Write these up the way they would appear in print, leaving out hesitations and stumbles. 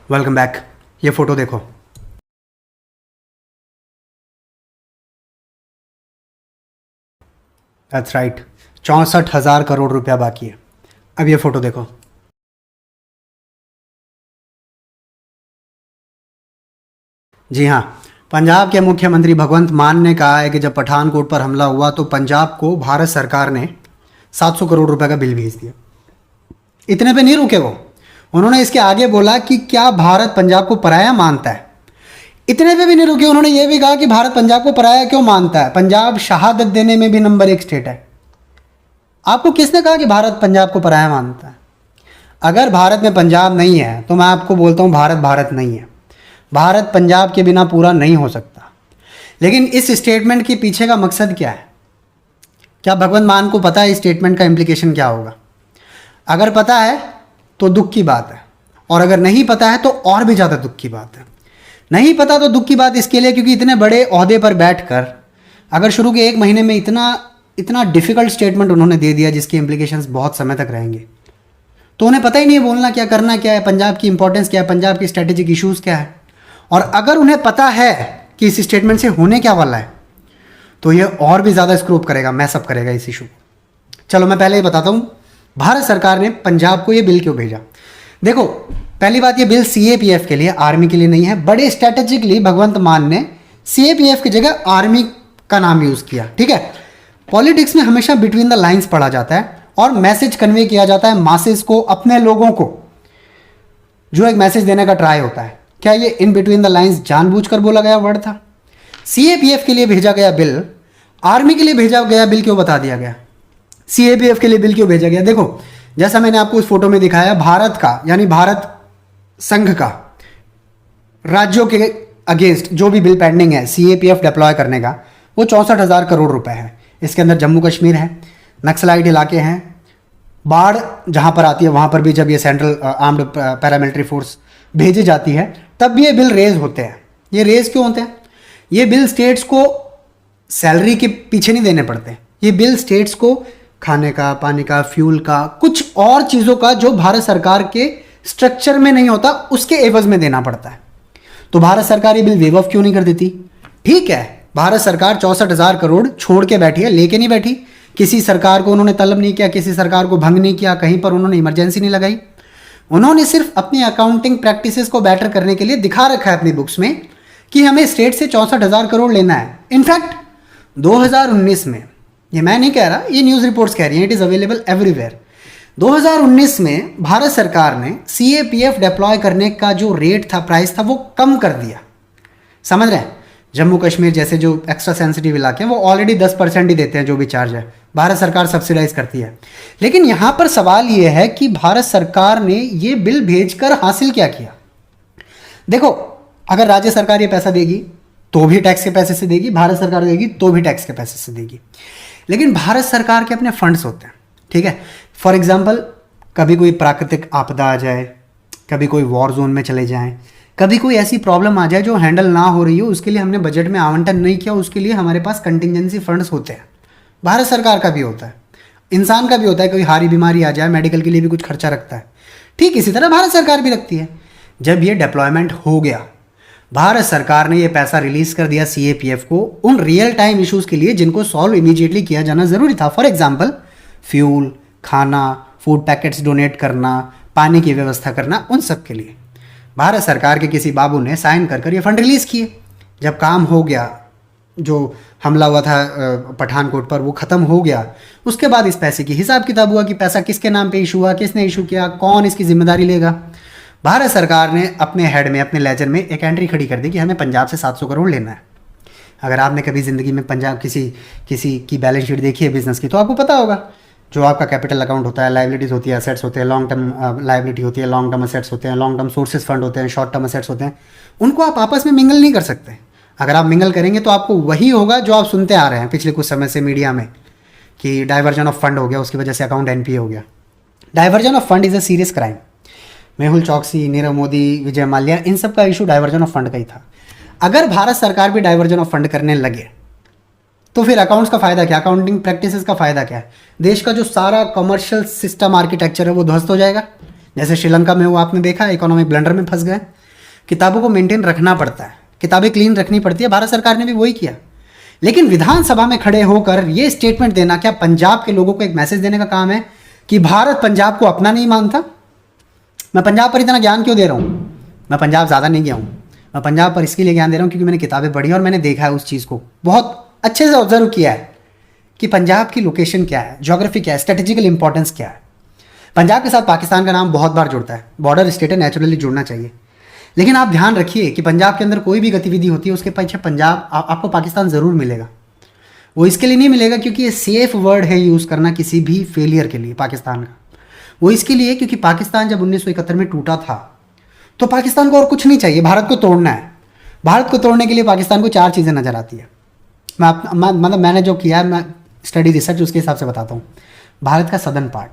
Welcome back. ये photo देखो। That's right, 64,000 crore रुपया बाकी है। अब ये फोटो देखो। जी हाँ, पंजाब के मुख्यमंत्री भगवंत मान ने कहा है कि जब पठानकोट पर हमला हुआ तो पंजाब को भारत सरकार ने 700 करोड़ रुपए का बिल भेज दिया। इतने पे नहीं रुके वो, उन्होंने इसके आगे बोला कि क्या भारत पंजाब को पराया मानता है। इतने पे भी नहीं रुके, उन्होंने ये भी कहा कि भारत पंजाब को पराया क्यों मानता है, पंजाब शहादत देने में भी नंबर 1 स्टेट है। आपको किसने कहा कि भारत पंजाब को पराया मानता है? अगर भारत में पंजाब नहीं है तो मैं आपको बोलता हूँ भारत भारत नहीं है। भारत पंजाब के बिना पूरा नहीं हो सकता। लेकिन इस स्टेटमेंट के पीछे का मकसद क्या है? क्या भगवंत मान को पता है इस स्टेटमेंट का इम्प्लीकेशन क्या होगा? अगर पता है तो दुख की बात है, और अगर नहीं पता है तो और भी ज़्यादा दुख की बात है। नहीं पता तो दुख की बात इसके लिए क्योंकि इतने बड़े ओहदे पर बैठकर अगर शुरू के 1 महीने में इतना डिफिकल्ट स्टेटमेंट उन्होंने दे दिया जिसके इम्प्लीकेशंस बहुत समय तक रहेंगे, तो उन्हें पता ही नहीं है बोलना क्या, करना क्या है, पंजाब की इंपॉर्टेंस क्या है, पंजाब की स्ट्रेटेजिक इश्यूज़ क्या है। और अगर उन्हें पता है कि इस स्टेटमेंट से होने क्या वाला है तो ये और भी ज़्यादा स्क्रूप करेगा, मैसअप करेगा इस इशू। चलो मैं पहले ही बताता हूँ भारत सरकार ने पंजाब को ये बिल क्यों भेजा। देखो, पहली बात, ये बिल सीएपीएफ के लिए, आर्मी के लिए नहीं है। बड़े स्ट्रेटेजिकली भगवंत मान ने सीएपीएफ की जगह आर्मी का नाम यूज़ किया। ठीक है, पॉलिटिक्स में हमेशा बिटवीन द लाइंस पढ़ा जाता है और मैसेज कन्वे किया जाता है मासेस को, अपने लोगों को जो एक मैसेज देने का ट्राई होता है। क्या ये इन बिटवीन द लाइंस जानबूझकर बोला गया वर्ड था? सीएपीएफ के लिए भेजा गया बिल, आर्मी के लिए भेजा गया बिल क्यों बता दिया गया? सीएपीएफ के लिए बिल क्यों भेजा गया? देखो, जैसा मैंने आपको उस फोटो में दिखाया, भारत का यानी भारत संघ का राज्यों के अगेंस्ट जो भी बिल पेंडिंग है सीएपीएफ डिप्लॉय करने का, वो 64,000 करोड़ रुपए है। इसके अंदर जम्मू कश्मीर है, नक्सलाइट इलाके हैं, बाढ़ जहां पर आती है वहां पर भी जब ये सेंट्रल आर्म्ड पैरामिलिट्री फोर्स भेजी जाती है तब भी ये बिल रेज होते हैं। ये रेज क्यों होते हैं? ये बिल स्टेट्स को सैलरी के पीछे नहीं देने पड़ते। ये बिल स्टेट्स को खाने का, पानी का, फ्यूल का, कुछ और चीज़ों का जो भारत सरकार के स्ट्रक्चर में नहीं होता उसके एवज में देना पड़ता है। तो भारत सरकार ये बिल वेव ऑफ क्यों नहीं कर देती? ठीक है, भारत सरकार 64,000 करोड़ छोड़ के बैठी है, लेके नहीं बैठी। किसी सरकार को उन्होंने तलब नहीं किया, किसी सरकार को भंग नहीं किया, कहीं पर उन्होंने इमरजेंसी नहीं लगाई। उन्होंने सिर्फ अपनी अकाउंटिंग प्रैक्टिसेस को बेटर करने के लिए दिखा रखा है अपनी बुक्स में कि हमें स्टेट से 64,000 करोड़ लेना है। इनफैक्ट 2019 में, ये मैं नहीं कह रहा, ये न्यूज़ रिपोर्ट्स कह रही हैं, इट इज़ अवेलेबल एवरीवेयर, 2019 में भारत सरकार ने सीएपीएफ डिप्लॉय करने का जो रेट था, प्राइस था, वो कम कर दिया। समझ रहे हैं? जम्मू कश्मीर जैसे जो एक्स्ट्रा सेंसिटिव इलाके हैं वो ऑलरेडी 10% ही देते हैं जो भी चार्ज है, भारत सरकार सब्सिडाइज करती है। लेकिन यहाँ पर सवाल ये है कि भारत सरकार ने ये बिल भेजकर हासिल क्या किया? देखो, अगर राज्य सरकार ये पैसा देगी तो भी टैक्स के पैसे से देगी, भारत सरकार देगी तो भी टैक्स के पैसे से देगी। लेकिन भारत सरकार के अपने फंड्स होते हैं। ठीक है, फॉर एग्जाम्पल, कभी कोई प्राकृतिक आपदा आ जाए, कभी कोई वॉर जोन में चले जाएं, कभी कोई ऐसी प्रॉब्लम आ जाए जो हैंडल ना हो रही हो, उसके लिए हमने बजट में आवंटन नहीं किया, उसके लिए हमारे पास कंटिजेंसी फंड्स होते हैं। भारत सरकार का भी होता है, इंसान का भी होता है, कोई हारी बीमारी आ जाए, मेडिकल के लिए भी कुछ खर्चा रखता है। ठीक इसी तरह भारत सरकार भी रखती है। जब ये डिप्लॉयमेंट हो गया, भारत सरकार ने ये पैसा रिलीज कर दिया सीएपीएफ को उन रियल टाइम इश्यूज़ के लिए जिनको सॉल्व इमीडिएटली किया जाना ज़रूरी था। फॉर एग्जाम्पल, फ्यूल, खाना, फूड पैकेट्स डोनेट करना, पानी की व्यवस्था करना, उन सब के लिए भारत सरकार के किसी बाबू ने साइन कर ये फंड रिलीज़ किए। जब काम हो गया, जो हमला हुआ था पठानकोट पर, वो ख़त्म हो गया, उसके बाद इस पैसे की हिसाब किताब हुआ कि पैसा किसके नाम पे इशू हुआ, किसने इशू किया, कौन इसकी जिम्मेदारी लेगा। भारत सरकार ने अपने हेड में, अपने लेजर में एक एंट्री खड़ी कर दी कि हमें पंजाब से 700 करोड़ लेना है। अगर आपने कभी ज़िंदगी में पंजाब किसी की बैलेंस शीट देखी है बिजनेस की, तो आपको पता होगा जो आपका कैपिटल अकाउंट होता है, लाइबिलिटीज़ होती है, असेट्स होते हैं, लॉन्ग टर्म लाइबिलिटी होती है, लॉन्ग टर्म असेट्स होते हैं, लॉन्ग टर्म सोर्सेज फंड होते हैं, शॉर्ट टर्म असेट्स होते हैं, उनको आप आपस में मिंगल नहीं कर सकते। अगर आप मिंगल करेंगे तो आपको वही होगा जो आप सुनते आ रहे हैं पिछले कुछ समय से मीडिया में कि डाइवर्जन ऑफ फंड हो गया, उसकी वजह से अकाउंट एनपीए हो गया। Diversion of fund is a serious crime. Mehul चौकसी, नीरव मोदी, विजय माल्या, इन सब का इशू डाइवर्जन ऑफ फंड का ही था। अगर भारत सरकार भी डाइवर्जन ऑफ फंड करने लगे तो फिर अकाउंट्स का फ़ायदा क्या, अकाउंटिंग प्रैक्टिसेस का फ़ायदा क्या है? देश का जो सारा कमर्शियल सिस्टम आर्किटेक्चर है वो ध्वस्त हो जाएगा। जैसे श्रीलंका में वो आपने देखा, इकोनॉमिक ब्लंडर में फंस गए। किताबों को मेंटेन रखना पड़ता है, किताबें क्लीन रखनी पड़ती है। भारत सरकार ने भी वही किया। लेकिन विधानसभा में खड़े होकर ये स्टेटमेंट देना क्या पंजाब के लोगों को एक मैसेज देने का काम है कि भारत पंजाब को अपना नहीं मानता? मैं पंजाब पर इतना ज्ञान क्यों दे रहा हूँ? मैं पंजाब ज़्यादा नहीं गया हूँ, मैं पंजाब पर इसके लिए ज्ञान दे रहा हूँ क्योंकि मैंने किताबें पढ़ी और मैंने देखा है उस चीज़ को, बहुत अच्छे से ऑब्जर्व किया है कि पंजाब की लोकेशन क्या है, ज्योग्राफी क्या है, स्ट्रेटेजिकल इंपॉर्टेंस क्या है। पंजाब के साथ पाकिस्तान का नाम बहुत बार जुड़ता है, बॉर्डर स्टेट है, नेचुरली जुड़ना चाहिए। लेकिन आप ध्यान रखिए कि पंजाब के अंदर कोई भी गतिविधि होती है उसके पीछे पंजाब आपको पाकिस्तान ज़रूर मिलेगा। वो इसके लिए नहीं मिलेगा क्योंकि ये सेफ वर्ड है यूज़ करना किसी भी फेलियर के लिए पाकिस्तान का। वो इसके लिए क्योंकि पाकिस्तान जब 1971 में टूटा था तो पाकिस्तान को और कुछ नहीं चाहिए, भारत को तोड़ना है। भारत को तोड़ने के लिए पाकिस्तान को 4 चीज़ें नज़र आती है। मतलब मैंने जो किया है, मैं स्टडी रिसर्च उसके हिसाब से बताता हूँ। भारत का सदर्न पार्ट,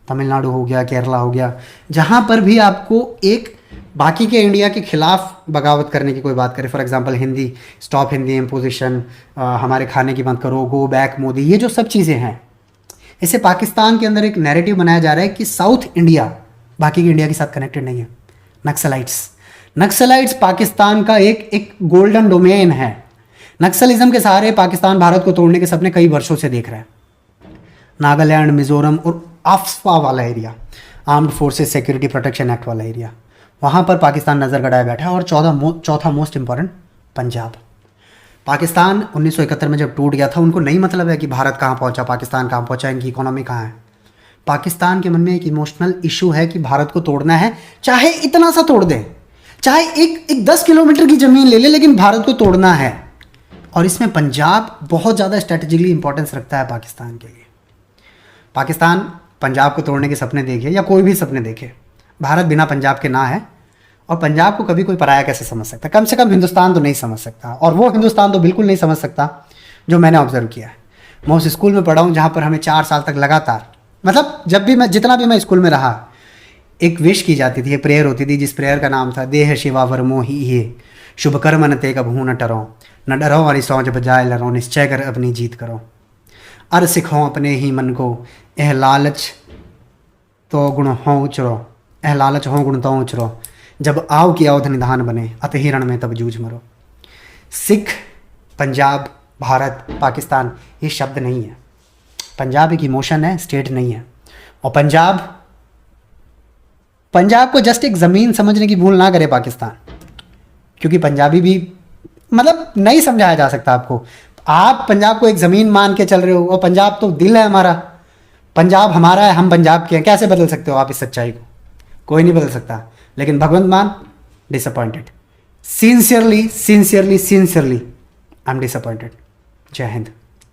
तमिलनाडु हो गया, केरला हो गया, जहाँ पर भी आपको एक बाकी के इंडिया के खिलाफ बगावत करने की कोई बात करे, for example Hindi, stop Hindi imposition, हमारे खाने की बंद करो, गो बैक मोदी, ये जो सब चीज़ें हैं, इससे पाकिस्तान के अंदर एक नैरेटिव बनाया जा रहा है कि साउथ इंडिया बाकी के इंडिया के साथ कनेक्टेड नहीं है। नक्सलाइट्स पाकिस्तान का एक गोल्डन डोमेन है। नक्सलिज्म के सहारे पाकिस्तान भारत को तोड़ने के सपने कई वर्षों से देख रहा है। नागालैंड, मिजोरम और आफ्सपा वाला area, armed forces security protection act वाला एरिया, वहाँ पर पाकिस्तान नज़र गड़ाए बैठा है। और चौथा मोस्ट इंपॉर्टेंट पंजाब। पाकिस्तान 1971 में जब टूट गया था, उनको नहीं मतलब है कि भारत कहाँ पहुँचा, पाकिस्तान कहाँ पहुँचा, इनकी इकोनॉमी कहाँ है। पाकिस्तान के मन में एक इमोशनल इशू है कि भारत को तोड़ना है, चाहे इतना सा तोड़ दे, चाहे एक 10 किलोमीटर की ज़मीन ले ले, लेकिन भारत को तोड़ना है। और इसमें पंजाब बहुत ज़्यादा स्ट्रेटेजिकली इंपॉर्टेंस रखता है पाकिस्तान के लिए। पाकिस्तान पंजाब को तोड़ने के सपने देखे या कोई भी सपने देखे, भारत बिना पंजाब के ना है। और पंजाब को कभी कोई पराया कैसे समझ सकता? कम से कम हिंदुस्तान तो नहीं समझ सकता, और वो हिंदुस्तान तो बिल्कुल नहीं समझ सकता जो मैंने ऑब्जर्व किया है। मैं उस स्कूल में पढ़ा हूँ जहाँ पर हमें 4 साल तक लगातार, मतलब जब भी मैं जितना भी मैं स्कूल में रहा, एक विश की जाती थी, एक प्रेयर होती थी, जिस प्रेयर का नाम था देह शिवा वर मोही ये शुभ कर्म न ते कबहू न टरो, न डरो वाली सौज बजाय लरो, निश्चय कर अपनी जीत करो, अर सिखो अपने ही मन को, एह लालच तो गुण हो उचरो, एह लालच हो गुण तो उचरो, जब आओ की अवध निधान बने, अत ही रण में तब जूझ मरो। सिख, पंजाब, भारत, पाकिस्तान ये शब्द नहीं है। पंजाब एक इमोशन है, स्टेट नहीं है। और पंजाब को जस्ट एक ज़मीन समझने की भूल ना करे पाकिस्तान, क्योंकि पंजाबी भी मतलब नहीं समझाया जा सकता आपको। आप पंजाब को एक ज़मीन मान के चल रहे हो, और पंजाब तो दिल है हमारा, पंजाब हमारा है, हम पंजाब के हैं। कैसे बदल सकते हो आप इस सच्चाई को? कोई नहीं बदल सकता। लेकिन भगवंत मान disappointed, sincerely I am disappointed. जय हिंद।